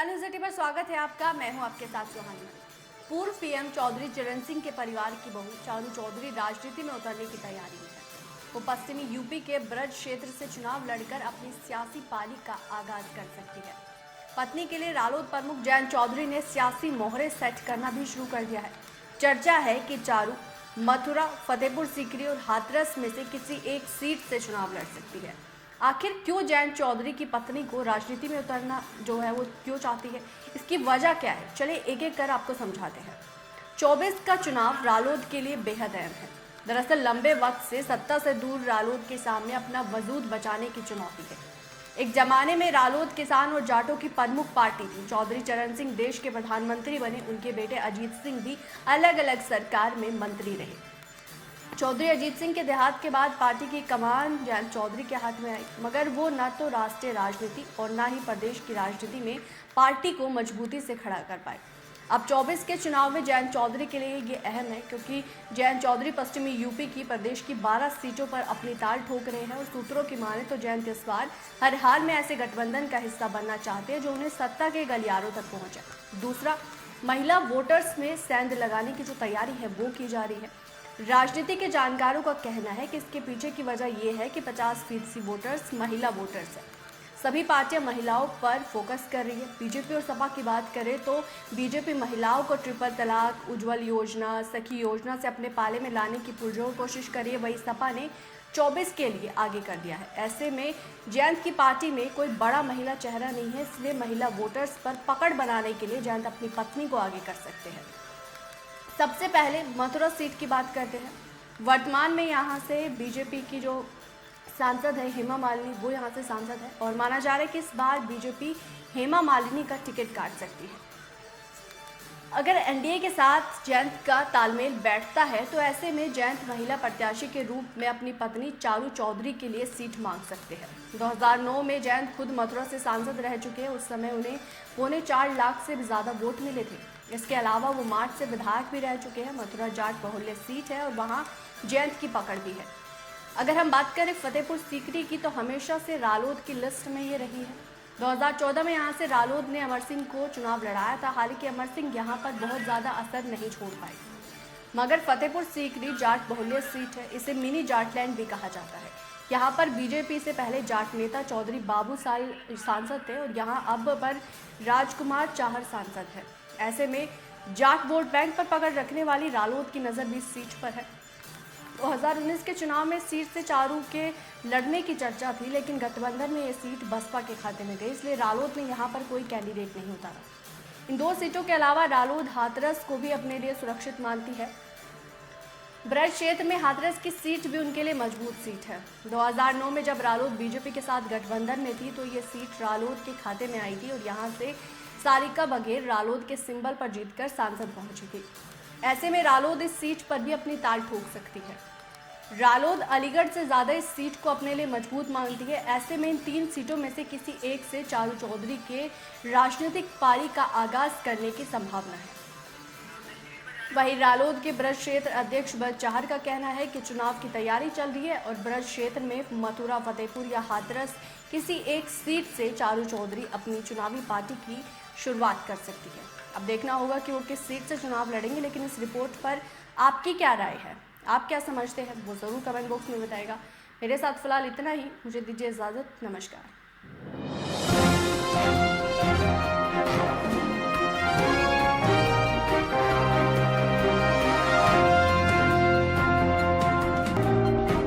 Star news eighty पर स्वागत है आपका। मैं हूं आपके साथ सुहानी। पूर्व पीएम चौधरी चरण सिंह के परिवार की बहू चारू चौधरी राजनीति में उतरने की तैयारी में है। वो पश्चिमी यूपी के ब्रज क्षेत्र से चुनाव लड़कर अपनी सियासी पारी का आगाज कर सकती है। पत्नी के लिए रालोद प्रमुख जयंत चौधरी ने सियासी मोहरे सेट करना भी शुरू कर दिया है। चर्चा है कि चारू मथुरा, फतेहपुर सीकरी और हाथरस में से किसी एक सीट से चुनाव लड़ सकती है। आखिर क्यों जयंत चौधरी की पत्नी को राजनीति में उतरना जो है वो क्यों चाहती है, इसकी वजह क्या है, चलिए एक एक कर आपको समझाते हैं। 24 का चुनाव रालोद के लिए बेहद अहम है। दरअसल लंबे वक्त से सत्ता से दूर रालोद के सामने अपना वजूद बचाने की चुनौती है। एक जमाने में रालोद किसान और जाटों की प्रमुख पार्टी थी। चौधरी चरण सिंह देश के प्रधानमंत्री बने, उनके बेटे अजीत सिंह भी अलग अलग सरकार में मंत्री रहे। चौधरी अजीत सिंह के देहात के बाद पार्टी की कमान जयंत चौधरी के हाथ में आई, मगर वो न तो राष्ट्रीय राजनीति और न ही प्रदेश की राजनीति में पार्टी को मजबूती से खड़ा कर पाए। अब 24 के चुनाव में जयंत चौधरी के लिए ये अहम है, क्योंकि जयंत चौधरी पश्चिमी यूपी की प्रदेश की 12 सीटों पर अपनी ताल ठोक रहे हैं और सूत्रों की माने तो जयंत इस बार हर हाल में ऐसे गठबंधन का हिस्सा बनना चाहते हैं जो उन्हें सत्ता के गलियारों तक पहुंचाए। दूसरा, महिला वोटर्स में सेंध लगाने की जो तैयारी है वो की जा रही है। राजनीति के जानकारों का कहना है कि इसके पीछे की वजह यह है कि 50% वोटर्स महिला वोटर्स हैं। सभी पार्टियां महिलाओं पर फोकस कर रही है। बीजेपी और सपा की बात करें तो बीजेपी महिलाओं को ट्रिपल तलाक, उज्ज्वल योजना, सखी योजना से अपने पाले में लाने की पुरजोर कोशिश करी है। वही सपा ने 24 के लिए आगे कर दिया है। ऐसे में जयंत की पार्टी में कोई बड़ा महिला चेहरा नहीं है, इसलिए महिला वोटर्स पर पकड़ बनाने के लिए जयंत अपनी पत्नी को आगे कर सकते हैं। सबसे पहले मथुरा सीट की बात करते हैं। वर्तमान में यहाँ से बीजेपी की जो सांसद है हेमा मालिनी, वो यहाँ से सांसद है और माना जा रहा है कि इस बार बीजेपी हेमा मालिनी का टिकट काट सकती है। अगर एनडीए के साथ जयंत का तालमेल बैठता है तो ऐसे में जयंत महिला प्रत्याशी के रूप में अपनी पत्नी चारू चौधरी के लिए सीट मांग सकते हैं। 2009 में जयंत खुद मथुरा से सांसद रह चुके हैं। उस समय उन्हें 4.25 लाख से भी ज़्यादा वोट मिले थे। इसके अलावा वो मार्च से विधायक भी रह चुके हैं। मथुरा जाट बहुल्य सीट है और वहाँ जयंत की पकड़ भी है। अगर हम बात करें फतेहपुर सीकरी की, तो हमेशा से रालोद की लिस्ट में ये रही है। 2014 में यहाँ से रालोद ने अमर सिंह को चुनाव लड़ाया था। हालांकि अमर सिंह यहाँ पर बहुत ज़्यादा असर नहीं छोड़ पाए, मगर फतेहपुर सीकरी जाट बहुल्य सीट है। इसे मिनी जाटलैंड भी कहा जाता है। यहाँ पर बीजेपी से पहले जाट नेता चौधरी बाबू साल सांसद थे और यहाँ अब पर राजकुमार चाहर सांसद है। ऐसे में जाट वोट बैंक पर पकड़ रखने वाली रालोद की नज़र भी इस सीट पर है। 2019 के चुनाव में सीट से चारू के लड़ने की चर्चा थी, लेकिन गठबंधन में ये सीट बसपा के खाते में गई, इसलिए रालोद ने यहाँ पर कोई कैंडिडेट नहीं उतारा। इन दो सीटों के अलावा रालोद हाथरस को भी अपने लिए सुरक्षित मानती है। ब्रज क्षेत्र में हाथरस की सीट भी उनके लिए मजबूत सीट है। 2009 में जब रालोद बीजेपी के साथ गठबंधन में थी तो ये सीट रालोद के खाते में आई थी और यहाँ से सारिका बघेल रालोद के सिंबल पर जीतकर सांसद पहुंची थी। ऐसे में रालोद इस सीट पर भी अपनी ताल ठोक सकती है। रालोद अलीगढ़ से ज़्यादा इस सीट को अपने लिए मजबूत मानती है। ऐसे में इन 3 सीटों में से किसी एक से चारू चौधरी के राजनीतिक पारी का आगाज करने की संभावना है। वहीं रालोद के ब्रज क्षेत्र अध्यक्ष बल चाहर का कहना है कि चुनाव की तैयारी चल रही है और ब्रज क्षेत्र में मथुरा, फतेहपुर या हाथरस किसी एक सीट से चारू चौधरी अपनी चुनावी पार्टी की शुरुआत कर सकती है। अब देखना होगा कि वो किस सीट से चुनाव लड़ेंगे, लेकिन इस रिपोर्ट पर आपकी क्या राय है, आप क्या समझते हैं, वो ज़रूर कमेंट बॉक्स में बताएगा। मेरे साथ फिलहाल इतना ही, मुझे दीजिए इजाज़त। नमस्कार।